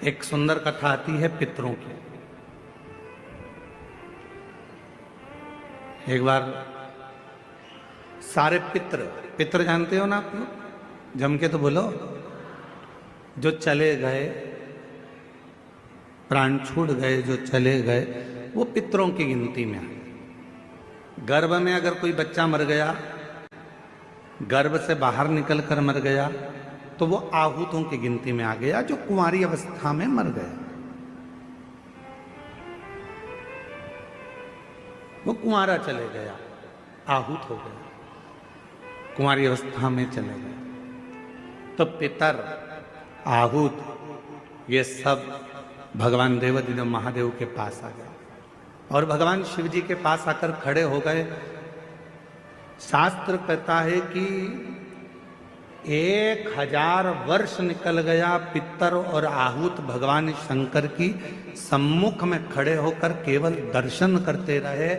एक सुंदर कथा आती है पितरों की। एक बार सारे पितर जानते हो ना आप लोग, जम के तो बोलो, जो चले गए, प्राण छूट गए, जो चले गए, वो पितरों की गिनती में आए। गर्भ में अगर कोई बच्चा मर गया, गर्भ से बाहर निकल कर मर गया, तो वो आहूतों की गिनती में आ गया, जो कुंवारी अवस्था में मर गया। वो कुंवारा चले गया, आहूत हो गया, कुंवारी अवस्था में चले गए। तो पितर, आहूत, ये सब भगवान देवाधिदेव महादेव के पास आ गए और भगवान शिव जी के पास आकर खड़े हो गए। शास्त्र कहता है कि 1000 वर्ष निकल गया, पितर और आहूत भगवान शंकर की सम्मुख में खड़े होकर केवल दर्शन करते रहे।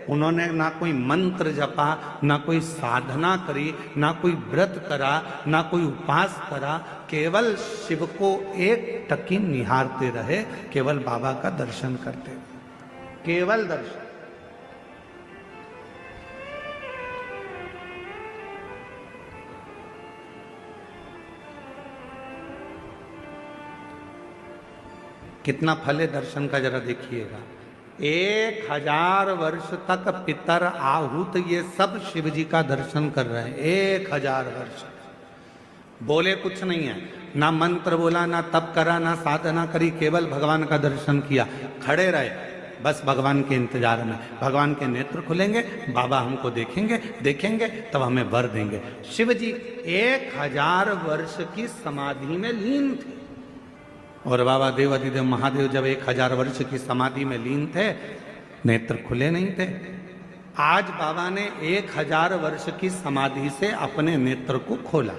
उन्होंने ना कोई मंत्र जपा, ना कोई साधना करी, ना कोई व्रत करा, ना कोई उपास करा, केवल शिव को एक टकी निहारते रहे, केवल बाबा का दर्शन करते रहे, केवल दर्शन। कितना फल है दर्शन का, जरा देखिएगा। 1000 वर्ष तक पितर, आहूत, ये सब शिव जी का दर्शन कर रहे हैं। 1000 वर्ष बोले कुछ नहीं है, ना मंत्र बोला, ना तप करा, ना साधना करी, केवल भगवान का दर्शन किया, खड़े रहे बस भगवान के इंतजार में। भगवान के नेत्र खुलेंगे, बाबा हमको देखेंगे, देखेंगे तब हमें वर देंगे। शिव जी 1000 वर्ष की समाधि में लीन थे और बाबा देवाधिदेव महादेव जब 1000 वर्ष की समाधि में लीन थे, नेत्र खुले नहीं थे। आज बाबा ने 1000 वर्ष की समाधि से अपने नेत्र को खोला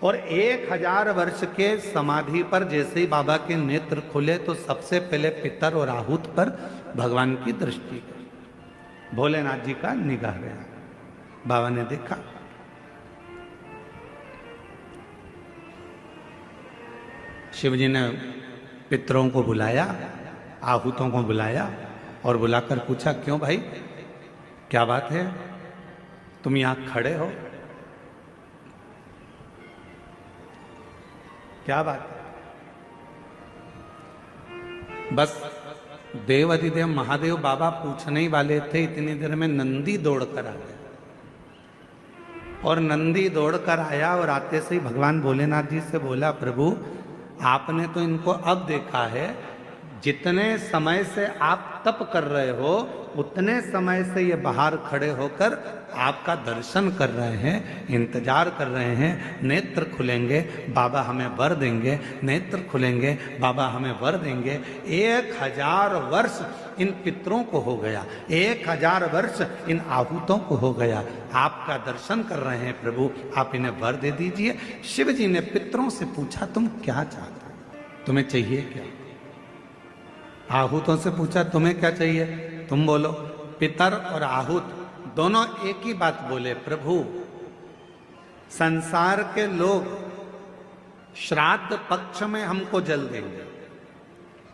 और 1000 वर्ष के समाधि पर जैसे ही बाबा के नेत्र खुले तो सबसे पहले पितर और आहूत पर भगवान की दृष्टि गई। भोलेनाथ जी का निगाह गया, बाबा ने देखा, शिव जी ने पितरों को बुलाया, आहूतों को बुलाया और बुलाकर पूछा, क्यों भाई, क्या बात है, तुम यहां खड़े हो, क्या बात है? बस देवाधिदेव महादेव बाबा पूछने ही वाले थे, इतनी देर में नंदी दौड़कर आ गया और नंदी दौड़कर आया और आते से ही भगवान भोलेनाथ जी से बोला, प्रभु आपने तो इनको अब देखा है, जितने समय से आप तप कर रहे हो उतने समय से ये बाहर खड़े होकर आपका दर्शन कर रहे हैं, इंतजार कर रहे हैं। नेत्र खुलेंगे, बाबा हमें वर देंगे, नेत्र खुलेंगे, बाबा हमें वर देंगे। 1000 वर्ष इन पितरों को हो गया, 1000 वर्ष इन आहूतों को हो गया, आपका दर्शन कर रहे हैं प्रभु, आप इन्हें वर दे दीजिए। शिव जी ने पितरों से पूछा, तुम क्या चाहते हो, तुम्हें चाहिए क्या? आहूतों से पूछा, तुम्हें क्या चाहिए, तुम बोलो। पितर और आहूत दोनों एक ही बात बोले, प्रभु संसार के लोग श्राद्ध पक्ष में हमको जल देंगे।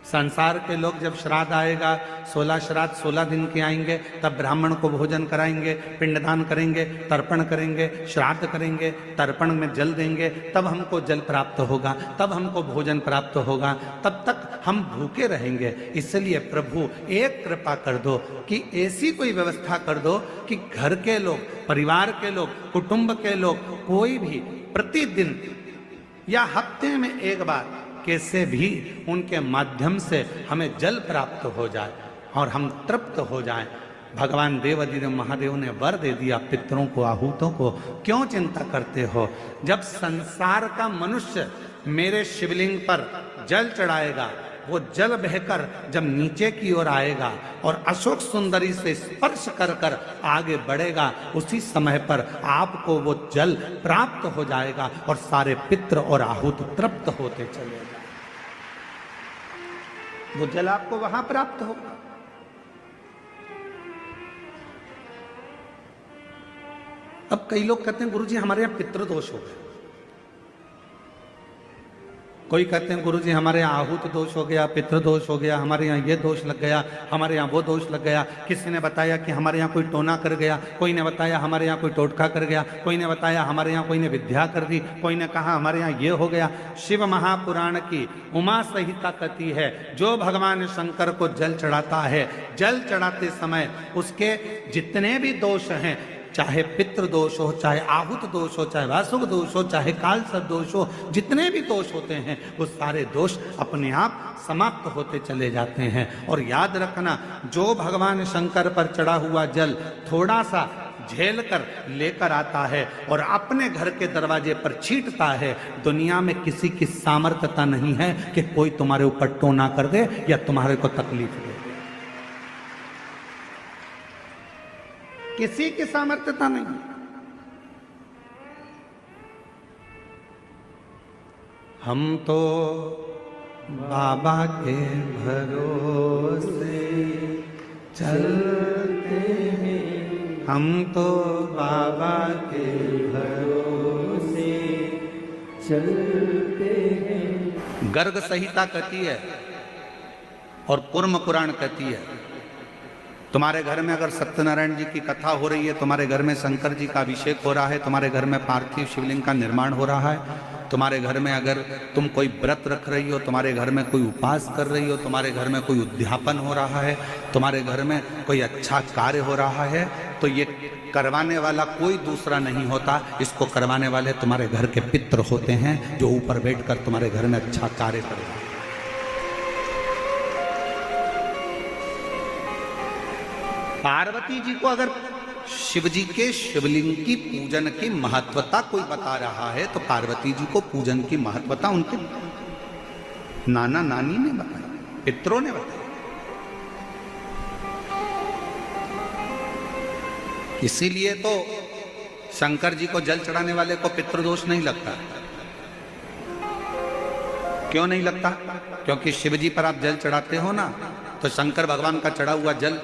संसार के लोग जब श्राद्ध आएगा, 16 श्राद्ध 16 दिन के आएंगे, तब ब्राह्मण को भोजन कराएंगे, पिंडदान करेंगे, तर्पण करेंगे, श्राद्ध करेंगे, तर्पण में जल देंगे, तब हमको जल प्राप्त होगा, तब हमको भोजन प्राप्त होगा, तब तक हम भूखे रहेंगे। इसलिए प्रभु एक कृपा कर दो कि ऐसी कोई व्यवस्था कर दो कि घर के लोग, परिवार के लोग, कुटुंब के लोग, कोई भी प्रतिदिन या हफ्ते में एक बार कैसे भी उनके माध्यम से हमें जल प्राप्त हो जाए और हम तृप्त हो जाएं। भगवान देवाधिदेव महादेव ने वर दे दिया पितरों को, आहूतों को। क्यों चिंता करते हो? जब संसार का मनुष्य मेरे शिवलिंग पर जल चढ़ाएगा, वो जल बहकर जब नीचे की ओर आएगा और अशोक सुंदरी से स्पर्श कर कर आगे बढ़ेगा, उसी समय पर आपको वो जल प्राप्त हो जाएगा और सारे पित्र और आहूत तृप्त होते चले। वो जल आपको वहां प्राप्त होगा। अब कई लोग कहते हैं, गुरुजी हमारे यहां पितृदोष हो गए। कोई कहते हैं गुरुजी हमारे यहाँ आहूत दोष हो गया, पितृ दोष हो गया, हमारे यहाँ ये दोष लग गया, हमारे यहाँ वो दोष लग गया। किसी ने बताया कि हमारे यहाँ कोई टोना कर गया, कोई ने बताया हमारे यहाँ कोई टोटका कर गया, कोई ने बताया हमारे यहाँ कोई ने विद्या कर दी, कोई ने कहा हमारे यहाँ ये हो गया। शिव महापुराण की उमा संहिता कहती है जो भगवान शंकर को जल चढ़ाता है, जल चढ़ाते समय उसके जितने भी दोष हैं, चाहे पितृ दोष हो, चाहे आहूत दोष हो, चाहे वासुक दोष हो, चाहे कालसर्प दोष हो, जितने भी दोष होते हैं वो सारे दोष अपने आप समाप्त होते चले जाते हैं। और याद रखना, जो भगवान शंकर पर चढ़ा हुआ जल थोड़ा सा झेल कर लेकर आता है और अपने घर के दरवाजे पर छींटता है, दुनिया में किसी की सामर्थ्यता नहीं है कि कोई तुम्हारे ऊपर टोना कर दे या तुम्हारे को तकलीफ दे। किसी की सामर्थ्यता नहीं। हम तो बाबा के भरोसे चलते हैं, हम तो बाबा के भरोसे चलते हैं। गर्ग संहिता कहती है और कूर्म पुराण कहती है, तुम्हारे घर में अगर सत्यनारायण जी की कथा हो रही है, तुम्हारे घर में शंकर जी का अभिषेक हो रहा है, तुम्हारे घर में पार्थिव शिवलिंग का निर्माण हो रहा है, तुम्हारे घर में अगर तुम कोई व्रत रख रही हो, तुम्हारे घर में कोई उपास कर रही हो, तुम्हारे घर में कोई उद्यापन हो रहा है, तुम्हारे घर में कोई अच्छा कार्य हो रहा है, तो ये करवाने वाला कोई दूसरा नहीं होता, इसको करवाने वाले तुम्हारे घर के पितृ होते हैं जो ऊपर बैठकर तुम्हारे घर में अच्छा कार्य कर रहे हैं। पार्वती जी को अगर शिव जी के शिवलिंग की पूजन की महत्वता कोई बता रहा है तो पार्वती जी को पूजन की महत्वता उनके नाना नानी ने बताई, पितरों ने बताई। इसीलिए तो शंकर जी को जल चढ़ाने वाले को पितृदोष नहीं लगता। क्यों नहीं लगता? क्योंकि शिव जी पर आप जल चढ़ाते हो ना, तो शंकर भगवान का चढ़ा हुआ जल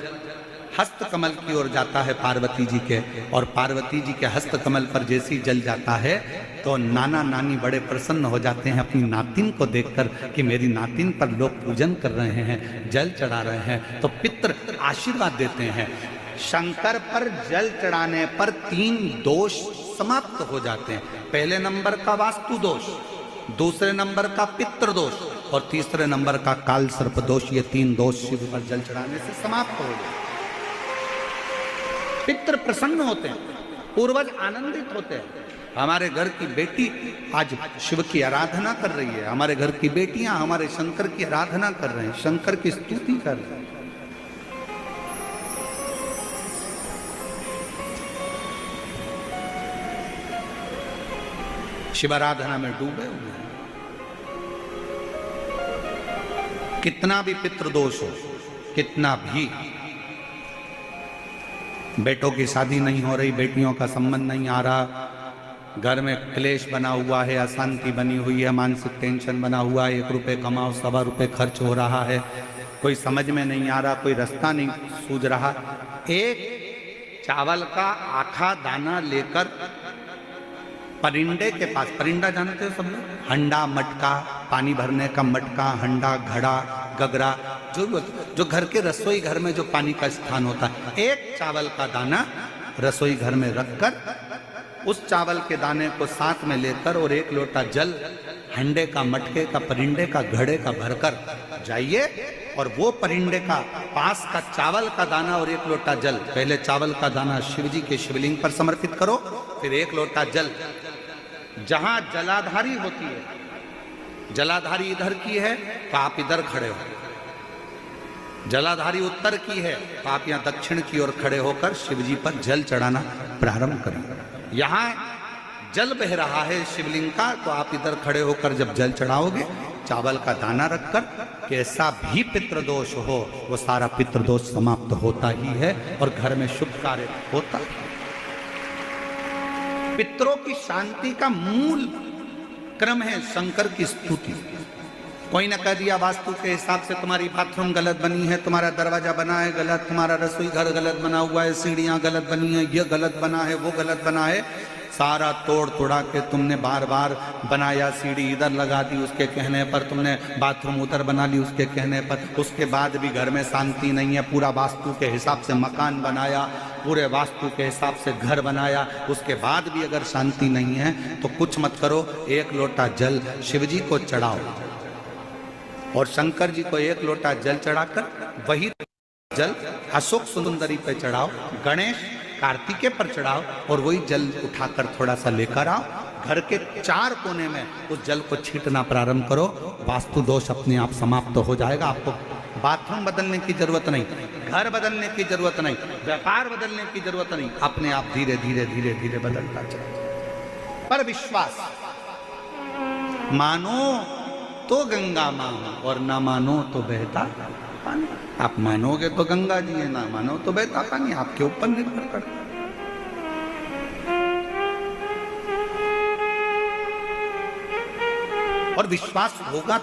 हस्त कमल की ओर जाता है पार्वती जी के, और पार्वती जी के हस्त कमल पर जैसे ही जल जाता है तो नाना नानी बड़े प्रसन्न हो जाते हैं अपनी नातिन को देखकर कि मेरी नातिन पर लोग पूजन कर रहे हैं, जल चढ़ा रहे हैं, तो पितृ आशीर्वाद देते हैं। शंकर पर जल चढ़ाने पर 3 दोष समाप्त हो जाते हैं। पहले नंबर का वास्तु दोष, दूसरे नंबर का पितृ दोष और तीसरे नंबर का काल सर्प दोष। ये 3 दोष शिव पर जल चढ़ाने से समाप्त हो जाते हैं। पितृ प्रसन्न होते हैं, पूर्वज आनंदित होते हैं। हमारे घर की बेटी आज शिव की आराधना कर रही है, हमारे घर की बेटियां हमारे शंकर की आराधना कर रहे हैं, शंकर की स्तुति कर रहे हैं। शिव आराधना में डूबे हुए हैं। कितना भी पितृदोष हो, कितना भी, बेटों की शादी नहीं हो रही, बेटियों का संबंध नहीं आ रहा, घर में क्लेश बना हुआ है, अशांति बनी हुई है, मानसिक टेंशन बना हुआ है, 1 रुपये कमाओ 1.25 रुपये खर्च हो रहा है, कोई समझ में नहीं आ रहा, कोई रास्ता नहीं सूझ रहा, एक चावल का आखा दाना लेकर परिंदे के पास, परिंदा जानते हो सब लोग, हंडा मटका, पानी भरने का मटका, हंडा घड़ा गगरा, जो घर के रसोई घर में जो पानी का स्थान होता है, एक चावल का दाना रसोई घर में रखकर उस चावल के दाने को साथ में लेकर और 1 लोटा जल हंडे का, मटके का, परिंदे का, घड़े का भरकर जाइए और वो परिंदे का पास का चावल का दाना और 1 लोटा जल, पहले चावल का दाना शिव जी के शिवलिंग पर समर्पित करो, फिर 1 लोटा जल जहां जलाधारी होती है, जलाधारी इधर की है तो आप इधर खड़े हो, जलाधारी उत्तर की है तो आप यहाँ दक्षिण की ओर खड़े होकर शिव जी पर जल चढ़ाना प्रारंभ करें। यहाँ जल बह रहा है शिवलिंग का, तो आप इधर खड़े होकर जब जल चढ़ाओगे, चावल का दाना रखकर, कैसा भी पितृदोष हो वो सारा पितृदोष समाप्त होता ही है और घर में शुभ कार्य होता है। पितरों की शांति का मूल क्रम है शंकर की स्तुति। कोई न कह दिया वास्तु के हिसाब से तुम्हारी बाथरूम गलत बनी है, तुम्हारा दरवाजा बना है गलत, तुम्हारा रसोई घर गलत बना हुआ है, सीढ़ियां गलत बनी है, ये गलत बना है, वो गलत बना है। सारा तोड़ तोड़ा के तुमने बार बार बनाया, सीढ़ी इधर लगा दी उसके कहने पर, तुमने बाथरूम उधर बना ली उसके कहने पर, उसके बाद भी घर में शांति नहीं है। पूरा वास्तु के हिसाब से मकान बनाया, पूरे वास्तु के हिसाब से घर बनाया, उसके बाद भी अगर शांति नहीं है तो कुछ मत करो, एक लोटा जल शिव जी को चढ़ाओ और शंकर जी को एक लोटा जल चढ़ाकर वही जल अशोक सुंदरी पे चढ़ाओ, गणेश कार्तिकेय पर चढ़ाओ और वही जल उठाकर थोड़ा सा लेकर आओ। घर के 4 कोने में उस जल को छींटना प्रारंभ करो, वास्तु दोष अपने आप समाप्त हो जाएगा। आपको बाथरूम बदलने की जरूरत नहीं, घर बदलने की जरूरत नहीं, व्यापार बदलने की जरूरत नहीं, अपने आप धीरे धीरे धीरे धीरे बदलता चला। पर विश्वास, मानो तो गंगा मां और ना मानो तो बहता पानी। आप मानोगे तो गंगा जी है, ना मानो तो बहता पानी, आपके ऊपर निर्भर करता। और विश्वास होगा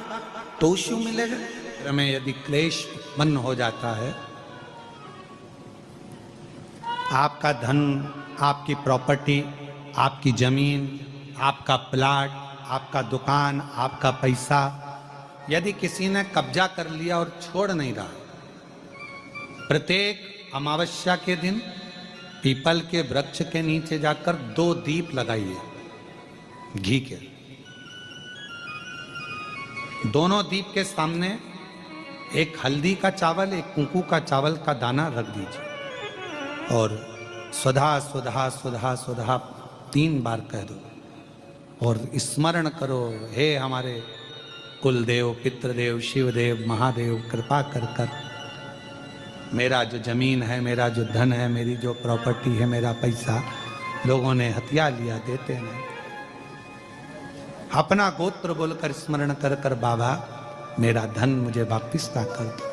तो शिव मिलेगा। हमें यदि क्लेश उत्पन्न हो जाता है, आपका धन, आपकी प्रॉपर्टी, आपकी जमीन, आपका प्लाट, आपका दुकान, आपका पैसा, यदि किसी ने कब्जा कर लिया और छोड़ नहीं रहा, प्रत्येक अमावस्या के दिन पीपल के वृक्ष के नीचे जाकर 2 दीप लगाइए घी के। दोनों दीप के सामने एक हल्दी का चावल, एक कुंकू का चावल का दाना रख दीजिए और स्वधा स्वधा स्वधा स्वधा 3 बार कह दो और स्मरण करो, हे हमारे कुलदेव, पितृदेव, शिवदेव, महादेव, कृपा कर कर मेरा जो जमीन है, मेरा जो धन है, मेरी जो प्रॉपर्टी है, मेरा पैसा लोगों ने हथिया लिया, देते नहीं। अपना गोत्र बोलकर स्मरण कर कर बाबा मेरा धन मुझे वापिस ला कर दो।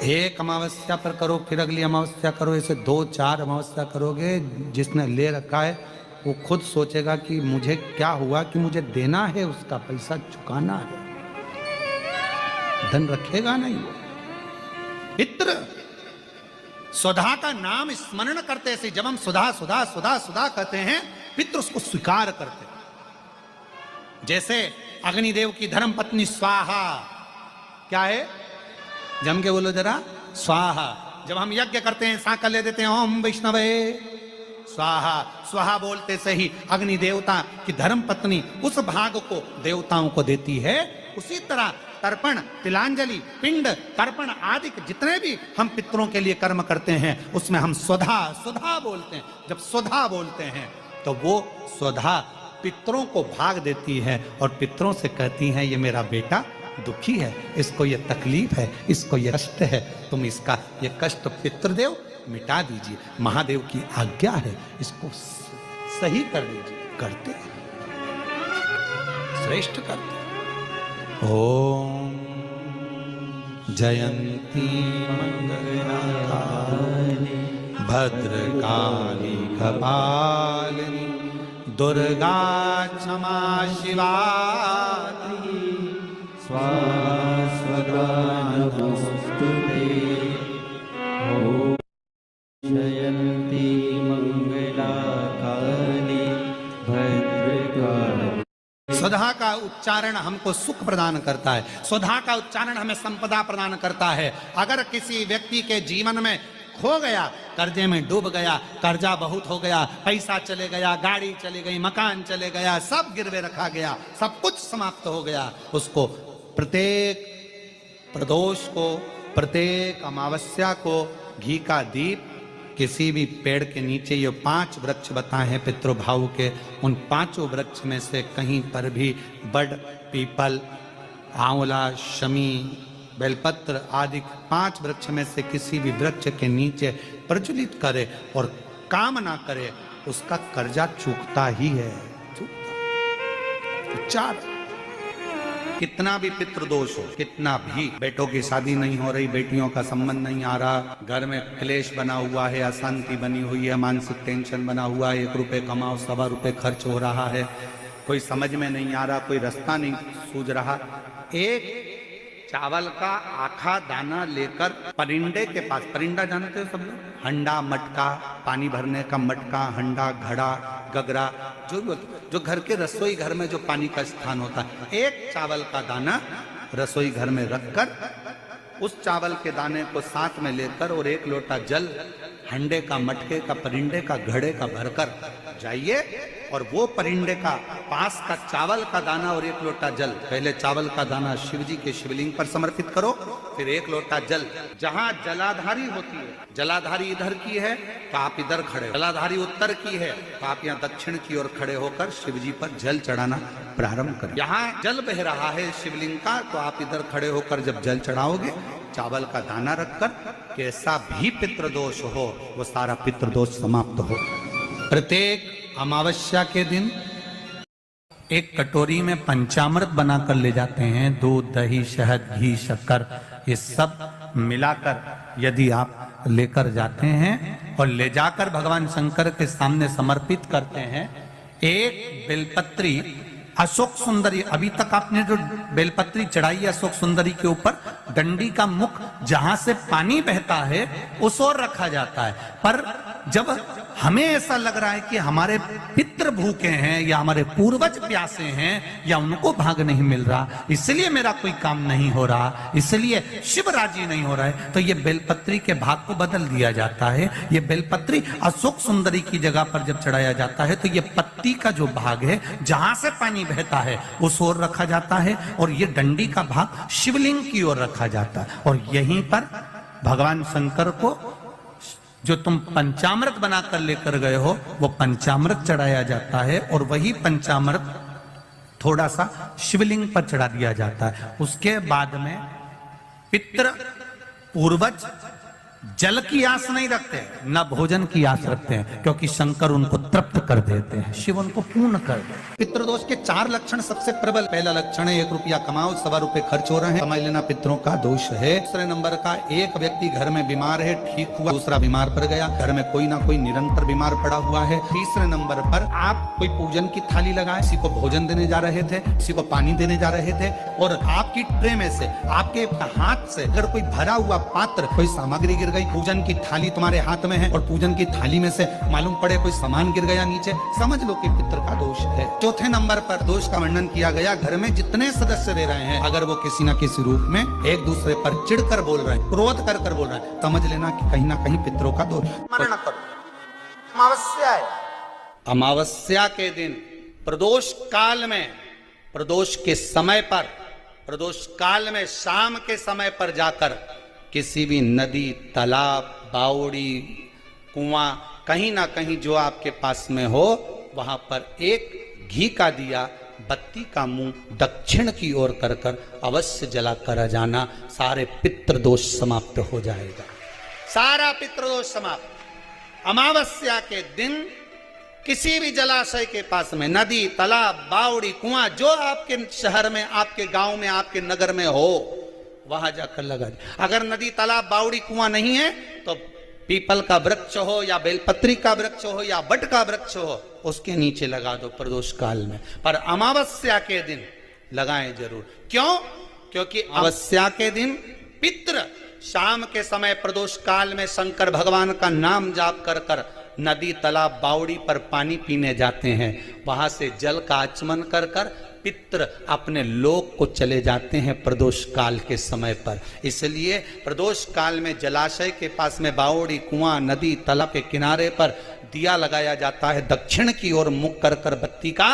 एक अमावस्या पर करो, फिर अगली अमावस्या करो, ऐसे 2-4 अमावस्या करोगे। जिसने ले रखा है वो खुद सोचेगा कि मुझे क्या हुआ कि मुझे देना है, उसका पैसा चुकाना है, धन रखेगा नहीं। पितृ सुधा का नाम स्मरण करते से, जब हम सुधा सुधा सुधा सुधा कहते हैं, पितृ उसको स्वीकार करते। जैसे अग्निदेव की धर्म पत्नी स्वाहा, क्या है, जम के बोलो जरा, स्वाहा। जब हम यज्ञ करते हैं, सांकल ले देते हैं, ओम वैष्णवे स्वाहा। स्वाहा बोलते से ही अग्नि देवता की धर्म पत्नी उस भाग को देवताओं को देती है। उसी तरह तर्पण, तिलांजलि, पिंड, तर्पण आदि जितने भी हम पितरों के लिए कर्म करते हैं, उसमें हम स्वधा स्वधा बोलते हैं। जब स्वधा बोलते हैं तो वो स्वधा पितरों को भाग देती है और पितरों से कहती हैं, ये मेरा बेटा दुखी है, इसको ये तकलीफ है, इसको ये कष्ट है, तुम इसका ये कष्ट पितृदेव मिटा दीजिए, महादेव की आज्ञा है, इसको सही कर दीजिए। करते हैं, श्रेष्ठ करते हैं। ओम जयंती मंगलकारिणी भद्रकाली कपालिनी दुर्गा क्षमा शिवा स्वाहा स्वधा नमोस्तुते। ओम जयंती मंगला काली भद्रकाली। स्वधा का उच्चारण हमको सुख प्रदान करता है, स्वधा का उच्चारण हमें संपदा प्रदान करता है। अगर किसी व्यक्ति के जीवन में खो गया, कर्जे में डूब गया, कर्जा बहुत हो गया, पैसा चले गया, गाड़ी चली गई, मकान चले गया, सब गिरवे रखा गया, सब कुछ समाप्त हो गया, उसको प्रत्येक प्रदोष को, प्रत्येक अमावस्या को घी का दीप किसी भी पेड़ के नीचे, ये 5 वृक्ष बताए हैं पितृभाव के, उन 5 वृक्ष में से कहीं पर भी बड़, पीपल, आंवला, शमी, बेलपत्र आदि 5 वृक्ष में से किसी भी वृक्ष के नीचे प्रज्वलित करे और काम ना करे, उसका कर्जा चूकता ही है, चूकता। 4 कितना भी पितृदोष हो, कितना भी, बेटों की शादी नहीं हो रही, बेटियों का संबंध नहीं आ रहा, घर में क्लेश बना हुआ है, अशांति बनी हुई है, मानसिक टेंशन बना हुआ है, 1 रुपए कमाओ 1.25 रुपए खर्च हो रहा है, कोई समझ में नहीं आ रहा, कोई रास्ता नहीं सूझ रहा, एक चावल का आखा दाना लेकर परिंदे के पास, परिंदा जानते हो सब लोग, हंडा मटका, पानी भरने का मटका, हंडा, घड़ा, गगरा, जो घर के रसोई घर में जो पानी का स्थान होता है, एक चावल का दाना रसोई घर में रखकर उस चावल के दाने को साथ में लेकर और एक लोटा जल हंडे का, मटके का, परिंदे का, घड़े का भरकर जाइए और वो परिंदे का पास का चावल का दाना और एक लोटा जल, पहले चावल का दाना शिव जी के शिवलिंग पर समर्पित करो, फिर एक लोटा जल, जहां जलाधारी होती है, जलाधारी इधर की है तो आप इधर खड़े हो, जलाधारी उत्तर की है तो आप यहाँ दक्षिण की ओर खड़े होकर शिव जी पर जल चढ़ाना प्रारंभ करें। यहाँ जल बह रहा है शिवलिंग का तो आप इधर खड़े होकर जब जल चढ़ाओगे, चावल का दाना रखकर, कैसा भी पितृदोष हो वो सारा पितृदोष समाप्त हो। प्रत्येक अमावस्या के दिन एक कटोरी में पंचामृत बनाकर ले जाते हैं, दूध, दही, शहद, घी, शक्कर, ये सब मिलाकर यदि आप लेकर जाते हैं और ले जाकर भगवान शंकर के सामने समर्पित करते हैं, एक बेलपत्री अशोक सुंदरी, अभी तक आपने जो बेलपत्री चढ़ाई है अशोक सुंदरी के ऊपर, डंडी का मुख जहां से पानी बहता है उस ओर रखा जाता है, पर जब हमें ऐसा लग रहा है कि हमारे पितृ भूखे हैं या हमारे पूर्वज प्यासे हैं या उनको भाग नहीं मिल रहा, इसलिए मेरा कोई काम नहीं हो रहा, इसलिए शिव राजी नहीं हो रहा है, तो ये बेलपत्री के भाग को बदल दिया जाता है। ये बेलपत्री अशोक सुंदरी की जगह पर जब चढ़ाया जाता है तो ये पत्ती का जो भाग है जहां से पानी बहता है उस ओर रखा जाता है और ये डंडी का भाग शिवलिंग की ओर रखा जाता है और यहीं पर भगवान शंकर को जो तुम पंचामृत बनाकर लेकर गए हो वो पंचामृत चढ़ाया जाता है और वही पंचामृत थोड़ा सा शिवलिंग पर चढ़ा दिया जाता है। उसके बाद में पितृ पूर्वज जल की आस नहीं रखते, न भोजन की आस रखते हैं, क्योंकि शंकर उनको तृप्त कर देते हैं, शिव उनको पूर्ण कर देते हैं। पितृदोष के 4 लक्षण सबसे प्रबल, पहला लक्षण है 1 रुपया कमाओ, 1.25 रुपए खर्च हो रहे हैं, समझ लेना पितरों का दोष है। दूसरे नंबर का, एक व्यक्ति घर में बीमार है, ठीक हुआ, दूसरा बीमार पड़ गया, घर में कोई ना कोई निरंतर बीमार पड़ा हुआ है। तीसरे नंबर पर आप कोई पूजन की थाली लगाए, किसी को भोजन देने जा रहे थे, किसी को पानी देने जा रहे थे और आपकी ट्रे में से, आपके हाथ से अगर कोई भरा हुआ पात्र, कोई सामग्री गिर गई, पूजन की थाली तुम्हारे हाथ में है और पूजन की थाली में से मालूम पड़े कोई सामान गिर गया नीचे, समझ लो कि पितृ का दोष है। चौथे नंबर पर दोष का वर्णन किया गया, घर में जितने सदस्य रह रहे हैं अगर वो किसी न किसी रूप में एक दूसरे पर चिढ़कर बोल रहे हैं, क्रोध कर बोल रहे हैं, समझ लेना कि कहीं ना कहीं पितरों का दोष। स्मरण करो, अमावस्या है, अमावस्या के दिन प्रदोष काल में, प्रदोष के समय पर, प्रदोष काल में शाम के समय पर जाकर किसी भी नदी, तालाब, बावड़ी, कुआं, कहीं ना कहीं जो आपके पास में हो वहां पर एक घी का दिया, बत्ती का मुंह दक्षिण की ओर कर अवश्य जला कर जाना, सारे पितृदोष समाप्त हो जाएगा, सारा पितृदोष समाप्त। अमावस्या के दिन किसी भी जलाशय के पास में, नदी, तालाब, बावड़ी, कुआं, जो आपके शहर में, आपके गांव में, आपके नगर में हो वहां जाकर लगा दे। अगर नदी, तालाब, बावड़ी, कुआं नहीं है तो पीपल का वृक्ष हो या बेलपत्री का वृक्ष हो या बट का वृक्ष हो, उसके नीचे लगा दो प्रदोष काल में, पर अमावस्या के दिन लगाएं जरूर। क्यों? क्योंकि अमावस्या के दिन पितृ शाम के समय प्रदोष काल में शंकर भगवान का नाम जाप कर नदी, तालाब, बावड़ी पर पानी पीने जाते हैं, वहां से जल का आचमन कर पितृ अपने लोक को चले जाते हैं प्रदोष काल के समय पर। इसलिए प्रदोष काल में जलाशय के पास में, बावड़ी, कुआं, नदी, तालाब के किनारे पर दिया लगाया जाता है दक्षिण की ओर मुख कर बत्ती का,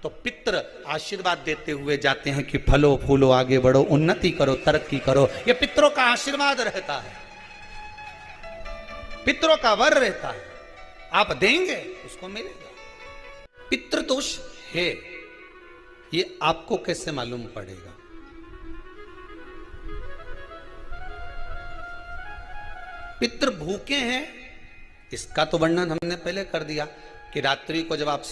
तो पितृ आशीर्वाद देते हुए जाते हैं कि फलो फूलो, आगे बढ़ो, उन्नति करो, तरक्की करो। ये पितरों का आशीर्वाद रहता है, पितरों का वर रहता है, आप देंगे उसको मिलेगा। पितृदोष है, ये आपको कैसे मालूम पड़ेगा? पितृ भूखे हैं, इसका तो वर्णन हमने पहले कर दिया कि रात्रि को जब आप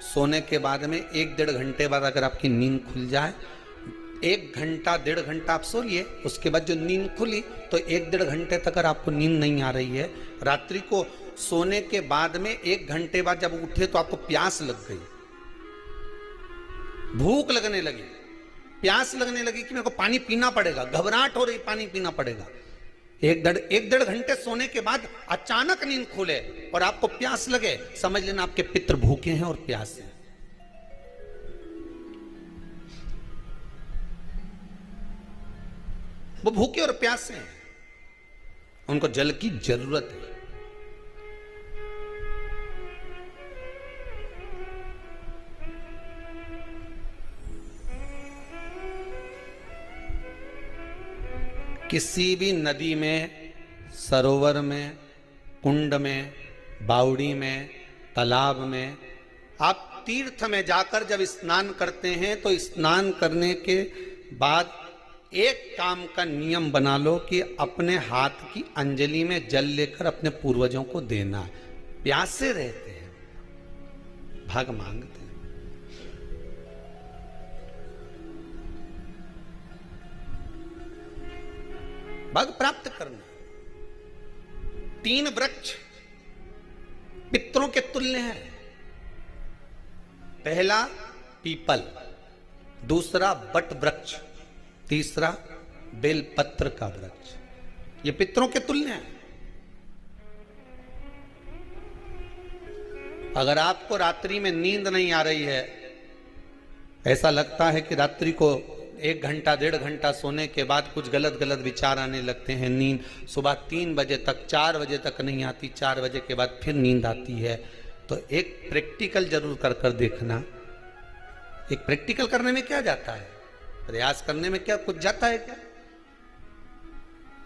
सोने के बाद में 1-1.5 घंटे बाद अगर आपकी नींद खुल जाए, 1 घंटा 1.5 घंटा आप सो लिए, उसके बाद जो नींद खुली तो 1-1.5 घंटे तक अगर आपको नींद नहीं आ रही है, रात्रि को सोने के बाद में 1 घंटे बाद जब उठे तो आपको प्यास लग गई, भूख लगने लगी, प्यास लगने लगी कि मेरे को पानी पीना पड़ेगा, घबराहट हो रही, पानी पीना पड़ेगा। एक डेढ़ घंटे सोने के बाद अचानक नींद खुले और आपको प्यास लगे, समझ लेना आपके पितृ भूखे हैं और प्यासे हैं। वो भूखे और प्यासे हैं, उनको जल की जरूरत है। किसी भी नदी में, सरोवर में, कुंड में, बावड़ी में, तालाब में, आप तीर्थ में जाकर जब स्नान करते हैं तो स्नान करने के बाद एक काम का नियम बना लो कि अपने हाथ की अंजलि में जल लेकर अपने पूर्वजों को देना है। प्यासे रहते हैं, भाग मांगते हैं। भाग प्राप्त करना। 3 वृक्ष पितरों के तुल्य हैं। पहला पीपल, दूसरा वट वृक्ष, तीसरा बेलपत्र का वृक्ष। ये पितरों के तुल्य हैं। अगर आपको रात्रि में नींद नहीं आ रही है, ऐसा लगता है कि रात्रि को 1 घंटा 1.5 घंटा सोने के बाद कुछ गलत गलत विचार आने लगते हैं, नींद सुबह 3 बजे तक 4 बजे तक नहीं आती, 4 बजे के बाद फिर नींद आती है, तो एक प्रैक्टिकल जरूर कर देखना। एक प्रैक्टिकल करने में क्या जाता है, प्रयास करने में क्या कुछ जाता है क्या?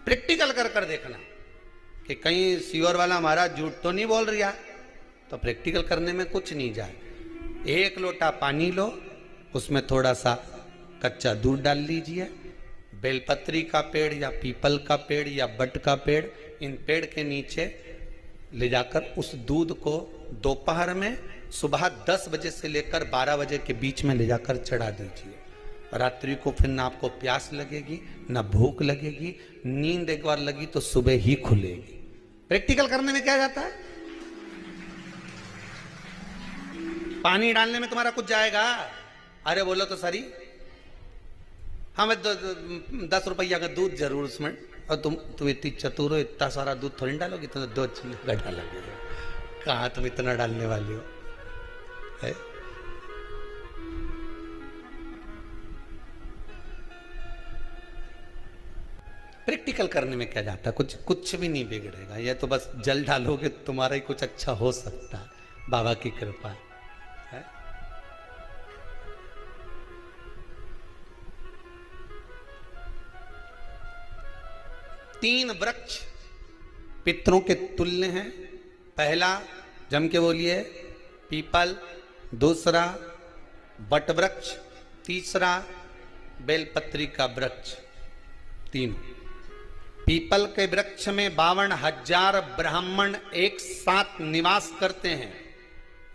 प्रैक्टिकल कर देखना कि कहीं सीवर वाला महाराज झूठ तो नहीं बोल रहा, तो प्रैक्टिकल करने में कुछ नहीं जाए। 1 लोटा पानी लो, उसमें थोड़ा सा कच्चा दूध डाल लीजिए। बेलपत्री का पेड़ या पीपल का पेड़ या बट का पेड़, इन पेड़ के नीचे ले जाकर उस दूध को दोपहर में सुबह 10 बजे से लेकर 12 बजे के बीच में ले जाकर चढ़ा दीजिए। रात्रि को फिर ना आपको प्यास लगेगी, ना भूख लगेगी। नींद एक बार लगी तो सुबह ही खुलेगी। प्रैक्टिकल करने में क्या जाता है? पानी डालने में तुम्हारा कुछ जाएगा? अरे बोलो तो सरी, हमें 10 रुपया का दूध जरूर उसमें, और तुम इतनी चतुर हो, इतना सारा दूध थोड़ी डालोगी, तो 2 चिल्ली डालोगे। कहाँ तुम इतना डालने वाली हो है? प्रैक्टिकल करने में क्या जाता है? कुछ भी नहीं बिगड़ेगा। ये तो बस जल डालोगे तुम्हारा ही कुछ अच्छा हो सकता है, बाबा की कृपा है। 3 वृक्ष पितरों के तुल्य हैं। पहला जम के बोलिए पीपल, दूसरा बट वृक्ष, तीसरा बेलपत्री का वृक्ष। 3 पीपल के वृक्ष में 52,000 ब्राह्मण एक साथ निवास करते हैं,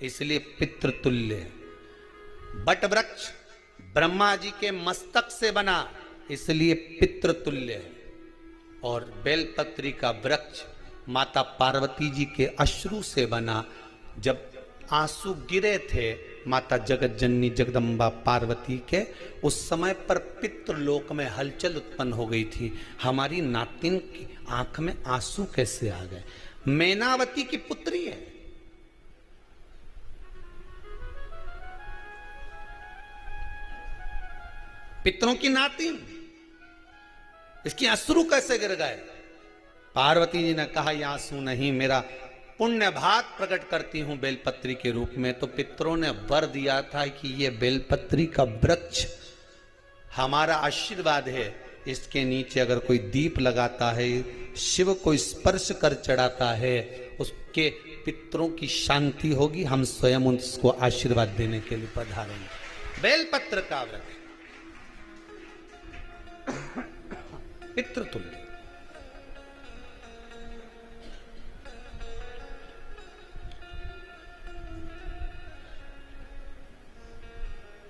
इसलिए पितृतुल्य है। बट वृक्ष ब्रह्मा जी के मस्तक से बना, इसलिए पितृतुल्य है। और बेलपत्री का वृक्ष माता पार्वती जी के अश्रु से बना। जब आंसू गिरे थे माता जगत जननी जगदम्बा पार्वती के, उस समय पर पितृलोक में हलचल उत्पन्न हो गई थी। हमारी नातिन की आंख में आंसू कैसे आ गए? मैनावती की पुत्री है, पितरों की नातिन, इसकी अश्रु कैसे गिर गए? पार्वती जी ने कहा ये आंसू नहीं, मेरा पुण्य भाग प्रकट करती हूं बेलपत्री के रूप में। तो पितरों ने वर दिया था कि ये बेलपत्री का वृक्ष हमारा आशीर्वाद है, इसके नीचे अगर कोई दीप लगाता है, शिव को स्पर्श कर चढ़ाता है, उसके पितरों की शांति होगी। हम स्वयं उसको आशीर्वाद देने के लिए पधारेंगे। बेलपत्र का वृक्ष पितृतुल्य।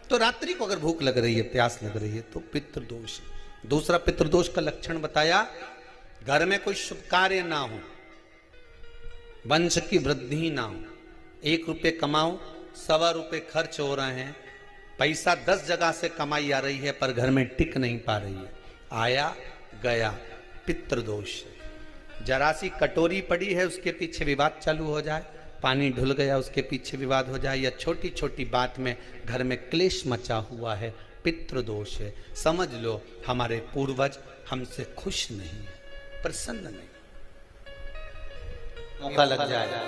तो रात्रि को अगर भूख लग रही है, प्यास लग रही है, तो पितृदोष। दूसरा पितृदोष का लक्षण बताया, घर में कोई शुभ कार्य ना हो, वंश की वृद्धि ना हो। 1 रुपये कमाओ, 1.25 रुपये खर्च हो रहे हैं, पैसा 10 जगह से कमाई आ रही है पर घर में टिक नहीं पा रही है, आया गया, पितृदोष। जरा सी कटोरी पड़ी है उसके पीछे विवाद चालू हो जाए, पानी ढुल गया उसके पीछे विवाद हो जाए, या छोटी छोटी बात में घर में क्लेश मचा हुआ है, पितृदोष है। समझ लो हमारे पूर्वज हमसे खुश नहीं, प्रसन्न नहीं। मौका लग जाए,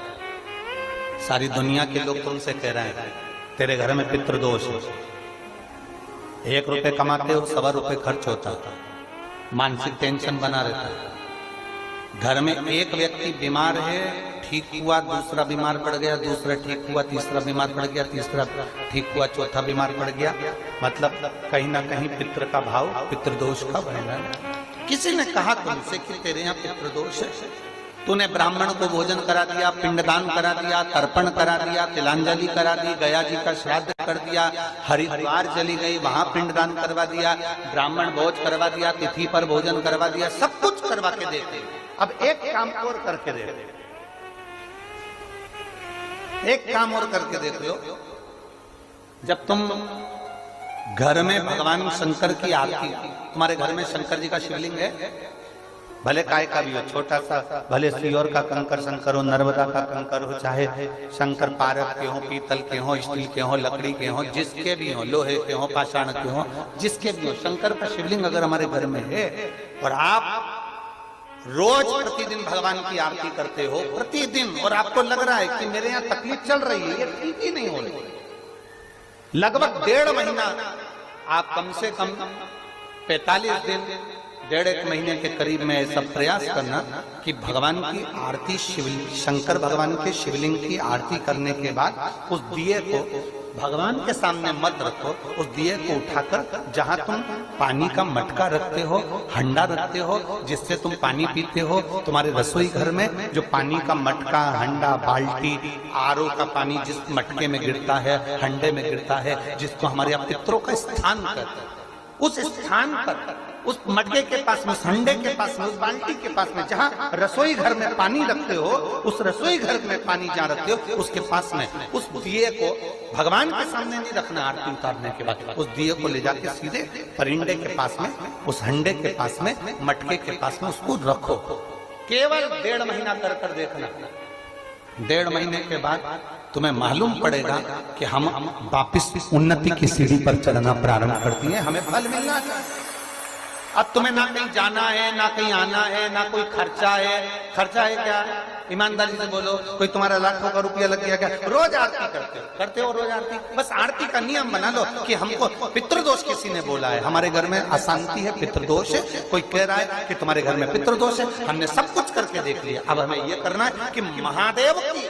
सारी दुनिया के लोग तुमसे कह रहे हैं तेरे घर में पितृदोष है, 1 रुपए कमाते हो 1.25 रुपए खर्च होता, मानसिक टेंशन बना रहता है। घर में एक व्यक्ति बीमार है, ठीक हुआ, दूसरा बीमार पड़ गया, दूसरा ठीक हुआ, तीसरा बीमार पड़ गया, तीसरा ठीक हुआ, चौथा बीमार पड़ गया। मतलब कहीं ना कहीं पितृ का भाव, पितृदोष का बन रहा है। किसी ने कहा तुमसे कि तेरे यहाँ पितृदोष है, तूने ब्राह्मण को भोजन करा दिया, पिंडदान करा दिया, तर्पण करा दिया, तिलांजलि करा दी, गया जी का श्राद्ध कर दिया, हरिद्वार चली गई वहां पिंडदान करवा दिया, ब्राह्मण भोज करवा दिया, तिथि पर भोजन करवा दिया, सब कुछ करवा के देते। अब एक काम और करके दे, एक काम और करके देख लो। जब तुम घर में भगवान शंकर की आरती, तुम्हारे घर में शंकर जी का शिवलिंग है, भले काय का भी हो, छोटा सा, भले सियोर का कंकर शंकर हो, नर्मदा का कंकर हो, चाहे शंकर पारक के हो, पीतल के हो, स्टील के हो, लकड़ी के हो, जिसके भी हो, लोहे के हो, पाषाण के हो, जिसके भी हो, शंकर का शिवलिंग अगर हमारे घर में है और आप रोज प्रतिदिन भगवान की आरती करते हो, प्रतिदिन, और आपको लग रहा है कि मेरे यहाँ तकलीफ चल रही है, ये ठीक ही नहीं हो रही, लगभग 1.5 महीना आप कम से कम 45 दिन, 1.5 महीने के करीब में ऐसा प्रयास करना कि भगवान की आरती, शंकर भगवान के शिवलिंग की आरती करने के बाद उस दिए को भगवान के सामने मत रखो, उस दिए को उठाकर जहां तुम पानी का मटका रखते हो, हंडा रखते हो, जिससे तुम पानी पीते हो, तुम्हारे रसोई घर में जो पानी का मटका, हंडा, बाल्टी, आरओ का पानी जिस मटके में गिरता है, हंडे में गिरता है, जिसको हमारे यहाँ पितरों का स्थान कहते हैं, उस स्थान पर, उस मटके के पास में, हंडे के पास में, उस बाल्टी के पास में, जहां रसोई घर में पानी रखते हो, उस रसोई घर में पानी जहां रखते हो, उसके पास में उस दिए को भगवान के सामने नहीं रखना। आरती उतारने के बाद उस दिए को ले जाके सीधे परिंडे के पास में, उस हंडे के पास में, मटके के पास में उसको रखो। केवल 1.5 महीना कर देखना। 1.5 महीने के बाद तुम्हें मालूम पड़ेगा कि हम वापिस उन्नति की सीढ़ी पर चलना प्रारंभ करती है, हमें फल मिलना चाहिए। अब तुम्हें ना कहीं जाना है, ना कहीं आना है, ना कोई खर्चा है। खर्चा है क्या? ईमानदारी से बोलो, कोई तुम्हारा लाखों का रुपया लग गया क्या? रोज आरती करते हो रोज आरती। बस आरती का नियम बना लो कि हमको पितृदोष किसी ने बोला है, हमारे घर में अशांति है, पितृदोष है, कोई कह रहा है कि तुम्हारे घर में पितृदोष है, हमने सब कुछ करके देख लिया। अब हमें यह करना है कि महादेव की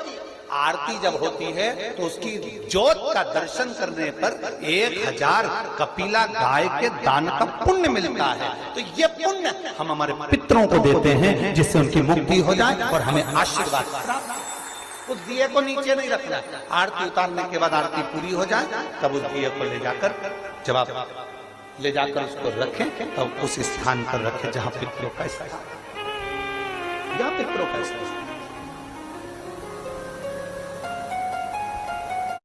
आरती जब होती है तो उसकी ज्योत का दर्शन करने पर 1000 कपिला गाय के दान का पुण्य मिलता है। तो ये पुण्य हम हमारे पितरों को देते हैं, जिससे उनकी मुक्ति हो जाए और हमें आशीर्वाद प्राप्त। उस दिए को नीचे नहीं रखना, आरती उतारने के बाद आरती पूरी हो जाए तब उस दिए को ले जाकर, जब आप ले जाकर उसको रखें तब उस स्थान पर रखें जहां पितरों का स्थान, जहां पितरों का स्थान।